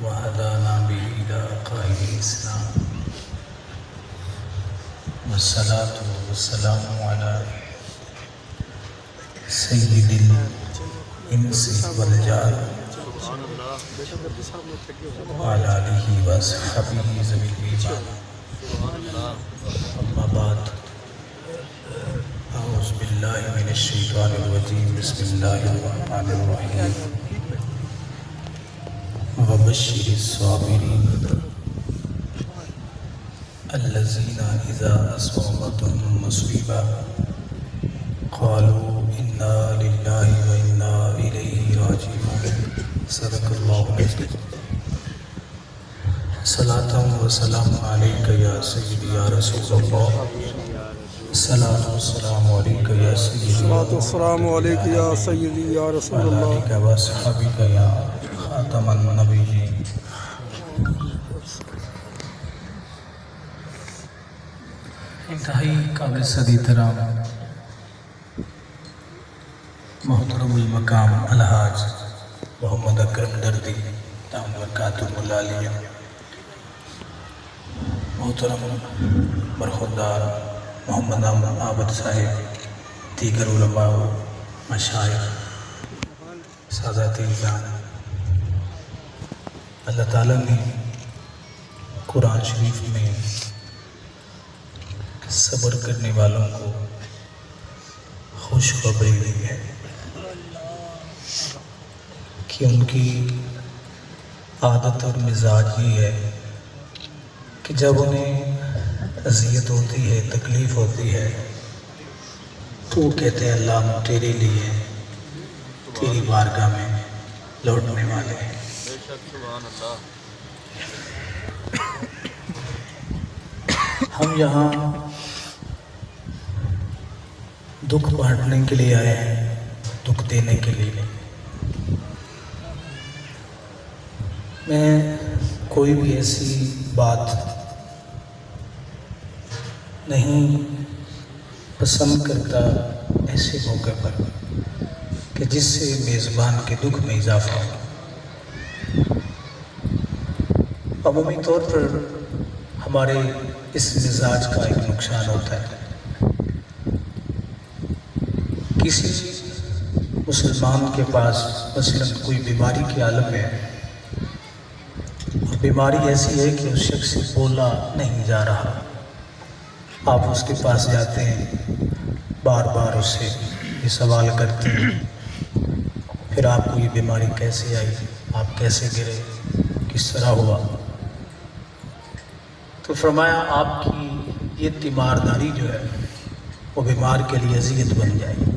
وهدانا به إلى قائد الإسلام والصلاة والسلام على سيد الإنس والجان وعلى آله وأصحابه ذوي الإيمان. أما بعد، أعوذ بالله من الشيطان الرجيم. بسم الله الرحمن الرحيم. وبشر الصابرين الذين إذا أصابتهم مصيبة قالوا إنا لله وإنا إليه راجعون. صدق الله العظيم. صلاة وسلام عليك يا سيدي يا رسول الله. صلاة والسلام عليك يا سيدي. صلاة والسلام عليك يا سيدي يا رسول وعلى الله. آلك وأصحابك يا خاتم النبيين. انتہائی قابل صدی احترام محترم المقام الحاج محمد اکرم دردی دام برکاتہ العالیہ، محترم برخوردار محمد احمد عابد صاحب، دیگر علماء مشائخ، سادات اعزاز، اللہ تعالیٰ نے قرآن شریف میں صبر کرنے والوں کو خوشخبری دی ہے کہ ان کی عادت اور مزاج یہ ہے کہ جب انہیں اذیت ہوتی ہے، تکلیف ہوتی ہے، تو وہ کہتے ہیں اللہ ہم تیرے لیے تیری بارگاہ میں لوٹنے والے ہیں۔ ہم یہاں دکھ بانٹنے کے لیے آئے ہیں، دکھ دینے کے لیے نہیں۔ میں کوئی بھی ایسی بات نہیں پسند کرتا ایسے موقع پر کہ جس سے میزبان کے دکھ میں اضافہ ہو۔ عمومی طور پر ہمارے اس مزاج کا ایک نقصان ہوتا ہے۔ کسی مسلمان کے پاس مثلاً کوئی بیماری کے عالم ہے، اور بیماری ایسی ہے کہ اس شخص سے بولا نہیں جا رہا، آپ اس کے پاس جاتے ہیں، بار بار اس سے یہ سوال کرتے ہیں پھر آپ کو یہ بیماری کیسے آئی، آپ کیسے گرے، کس طرح ہوا؟ تو فرمایا آپ کی یہ تیمارداری جو ہے وہ بیمار کے لیے اذیت بن جائے گی،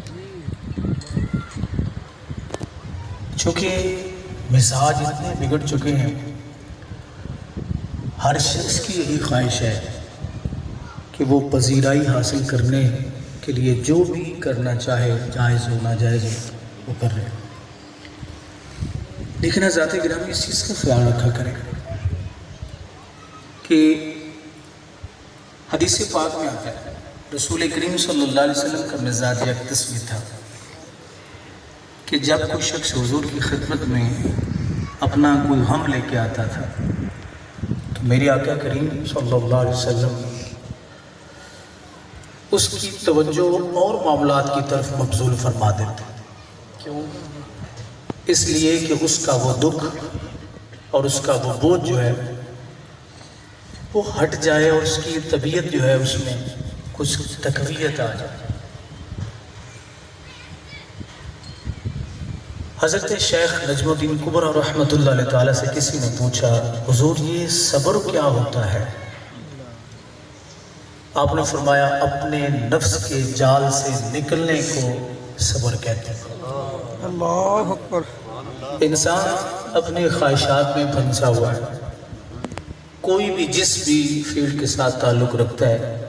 چونکہ مزاج اتنے بگڑ چکے ہیں۔ ہر شخص کی یہی خواہش ہے کہ وہ پذیرائی حاصل کرنے کے لیے جو بھی کرنا چاہے، جائز ہو ناجائز ہو، وہ کر رہے ہیں۔ لیکن ذات گرامی اس چیز کا خیال رکھا کریں کہ حدیث پاک میں آتا ہے، رسول کریم صلی اللہ علیہ وسلم کا مزاج ایک تصویر تھا کہ جب کوئی شخص حضور کی خدمت میں اپنا کوئی غم لے کے آتا تھا تو میرے آقا کریم صلی اللہ علیہ وسلم اس کی توجہ اور معاملات کی طرف مبذول فرما دیتے۔ کیوں؟ اس لیے کہ اس کا وہ دکھ اور اس کا وہ بوجھ جو ہے وہ ہٹ جائے اور اس کی طبیعت جو ہے اس میں کچھ تقویت آ جائے۔ حضرت شیخ نجم الدین کبریٰ رحمۃ اللہ علیہ تعالیٰ سے کسی نے پوچھا، حضور یہ صبر کیا ہوتا ہے؟ آپ نے فرمایا اپنے نفس کے جال سے نکلنے کو صبر کہتے ہیں۔ اللہ اکبر۔ انسان اپنے خواہشات میں پھنسا ہوا ہے، کوئی بھی جس بھی فیلڈ کے ساتھ تعلق رکھتا ہے،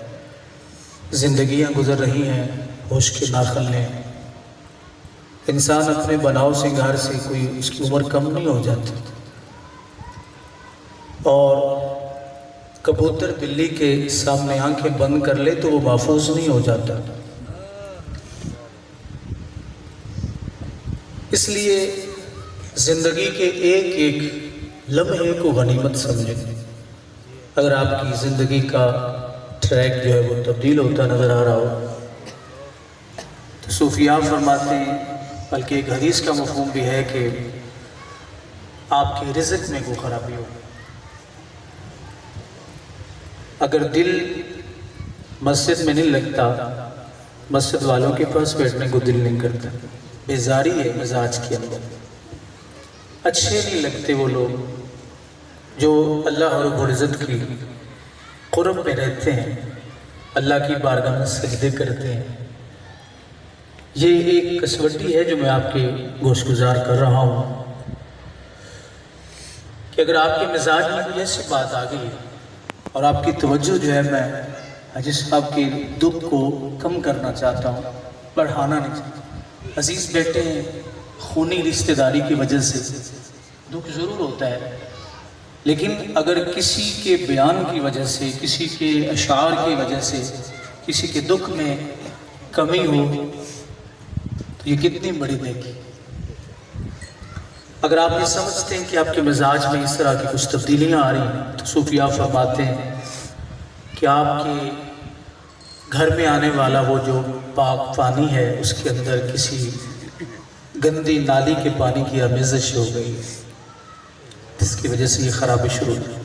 زندگیاں گزر رہی ہیں ہوش کے ناخن لیں، انسان اپنے بناؤ سنگار سے کوئی اس کی عمر کم نہیں ہو جاتی، اور کبوتر بلی کے سامنے آنکھیں بند کر لے تو وہ محفوظ نہیں ہو جاتا۔ اس لیے زندگی کے ایک ایک لمحے کو غنیمت سمجھیں. اگر آپ کی زندگی کا ٹریک جو ہے وہ تبدیل ہوتا نظر آ رہا ہو تو صوفیاء فرماتے ہیں، بلکہ ایک حدیث کا مفہوم بھی ہے کہ آپ کے رزق میں کوئی خرابی ہو. اگر دل مسجد میں نہیں لگتا، مسجد والوں کے پاس بیٹھنے کو دل نہیں کرتا، بیزاری ہے مزاج کے اندر، اچھے نہیں لگتے وہ لوگ جو اللہ رب العزت کی قرب میں رہتے ہیں، اللہ کی بارگاہ میں سجدے کرتے ہیں. یہ ایک کسوٹی ہے جو میں آپ کے گوش گزار کر رہا ہوں کہ اگر آپ کے مزاج میں کوئی ایسی بات آ گئی ہے اور آپ کی توجہ جو ہے میں حاجی صاحب کے دکھ کو کم کرنا چاہتا ہوں، بڑھانا نہیں چاہتا. عزیز بیٹے ہیں، خونی رشتہ داری کی وجہ سے دکھ ضرور ہوتا ہے، لیکن اگر کسی کے بیان کی وجہ سے، کسی کے اشعار کی وجہ سے کسی کے دکھ میں کمی ہو تو یہ کتنی بڑی نیکی. اگر آپ یہ سمجھتے ہیں کہ آپ کے مزاج میں اس طرح کی کچھ تبدیلیاں آ رہی ہیں تو صوفیاء فرماتے ہیں کہ آپ کے گھر میں آنے والا وہ جو پاک پانی ہے اس کے اندر کسی گندی نالی کے پانی کی آمیزش ہو گئی ہے، جس کی وجہ سے یہ خرابی شروع ہوئی.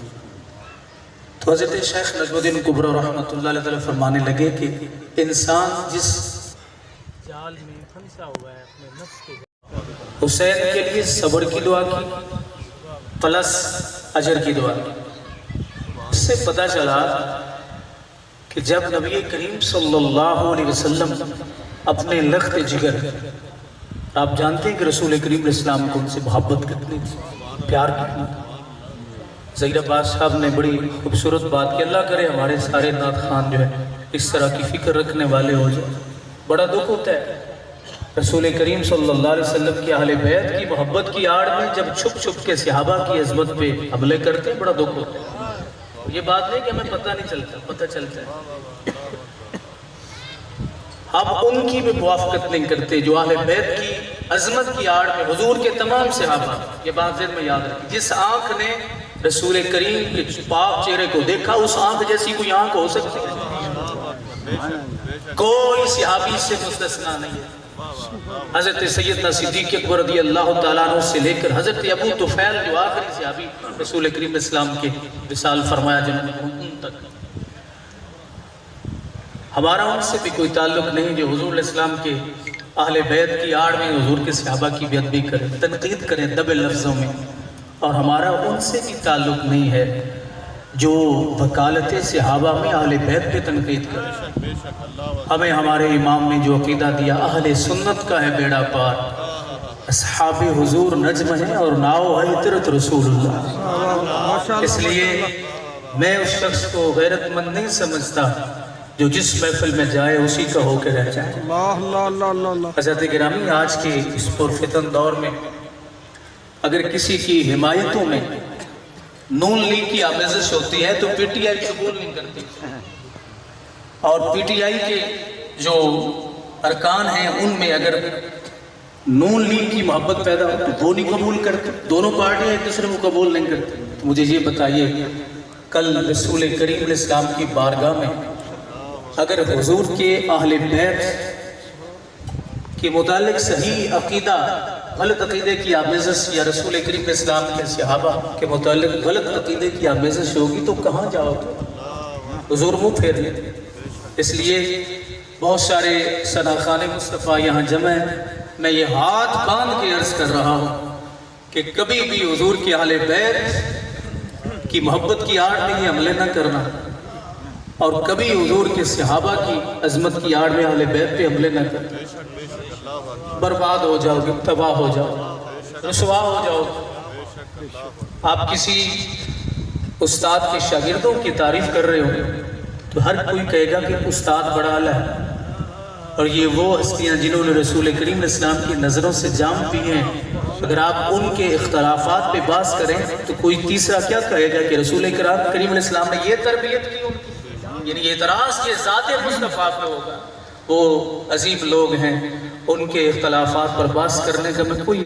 تو حضرت شیخ نجم الدین کبری رحمۃ اللہ علیہ فرمانے لگے کہ انسان جس جال میں پھنسا ہوا ہے اپنے نفس کے، حسین کے لیے صبر کی دعا کی پلس اجر کی دعا کی. اس سے پتہ چلا کہ جب نبی کریم صلی اللہ علیہ وسلم اپنے لخت جگر، آپ جانتے ہیں کہ رسول کریم علیہ السلام کو ان سے محبت کتنی تھی، پیار کتنا تھا. ظہیر عباس صاحب نے بڑی خوبصورت بات کی، اللہ کرے ہمارے سارے نعت خوان جو ہے اس طرح کی فکر رکھنے والے ہو جائے. بڑا دکھ ہوتا ہے رسول کریم صلی اللہ علیہ وسلم کی اہل بیت کی محبت کی آڑ میں جب چھپ چھپ کے صحابہ کی عظمت پہ حملے کرتے ہیں، بڑا دکھ ہوتا ہے. یہ بات نہیں کہ ہمیں پتہ نہیں چلتا، پتہ چلتا ہے. ہم ان کی بھی موافقت نہیں کرتے جو اہل بیت کی عظمت کی آڑ میں حضور کے تمام صحابہ. یہ بات ذہن میں یاد رکھیں، جس آنکھ نے رسول کریم کے پاک چہرے کو دیکھا اس آنکھ جیسی کوئی آنکھ ہو سکتی ہے؟ کوئی صحابی سے مستثنا نہیں ہے. حضرت سیدنا صدیق اکبر رضی اللہ تعالیٰ عنہ سے لے کر حضرت ابو طفیل جو آخری صحابی رسول کریم اسلام کے وصال فرمایا جنہوں نے ان تک، ہمارا ان سے بھی کوئی تعلق نہیں جو حضور علیہ السلام کے اہل بیت کی آڑ میں حضور کے صحابہ کی بیعت بھی کریں، تنقید کریں دبے لفظوں میں. اور ہمارا ان سے بھی تعلق نہیں ہے جو وکالت صحابہ میں اہل بیت پہ تنقید کریں. ہمیں ہمارے امام نے جو عقیدہ دیا اہل سنت کا ہے بیڑا پار، اصحاب حضور نجم ہیں اور ناؤ ہے عطرت رسول اللہ. اس لیے میں اس شخص کو غیرت مند نہیں سمجھتا جو جس محفل میں جائے اسی کا ہو کے رہ جائے. حضرت گرامی، آج کے اس پرفتن دور میں اگر کسی کی حمایتوں میں نون لیگ کی آمیزش ہوتی ہے تو پی ٹی آئی قبول نہیں کرتی، اور پی ٹی آئی کے جو ارکان ہیں ان میں اگر نون لیگ کی محبت پیدا ہو تو وہ نہیں قبول کرتے. دونوں پارٹیاں ایک دوسرے کو قبول نہیں کرتی. تو مجھے یہ بتائیے، کل رسول کریم علیہ السلام کی بارگاہ میں اگر حضور کے اہل بیت کے متعلق صحیح عقیدہ غلط عقیدے کی آمیزش یا رسول کریم علیہ السلام کے صحابہ کے متعلق غلط عقیدے کی آمیزش ہوگی تو کہاں جاؤ گے؟ حضور منہ پھیر لیتے. اس لیے بہت سارے صداخان مصطفیٰ یہاں جمع ہیں. میں یہ ہاتھ باندھ کے عرض کر رہا ہوں کہ کبھی بھی حضور کے اہل بیت کی محبت کی آڑ میں یہ حملے نہ کرنا، اور کبھی حضور کے صحابہ کی عظمت کی آڑ میں اہل بیت پہ حملے نہ کرنا. برباد ہو جاؤ گے، تباہ ہو جاؤ گے، رسوا ہو جاؤ گے. آپ کسی استاد کے شاگردوں کی تعریف کر رہے ہوں تو ہر کوئی کہے گا کہ استاد بڑا اعلیٰ ہے، اور یہ وہ ہستیاں جنہوں نے رسول کریم علیہ السلام کی نظروں سے جام پیے ہیں. اگر آپ ان کے اختلافات پہ بحث کریں تو کوئی تیسرا کیا کہے گا کہ رسول کریم علیہ السلام نے یہ تربیت کی ان کی، یعنی یہ اعتراض کے ذات مصطفیٰ پہ ہوگا. وہ عظیم لوگ ہیں، ان کے اختلافات پر بحث کرنے کا میں کوئی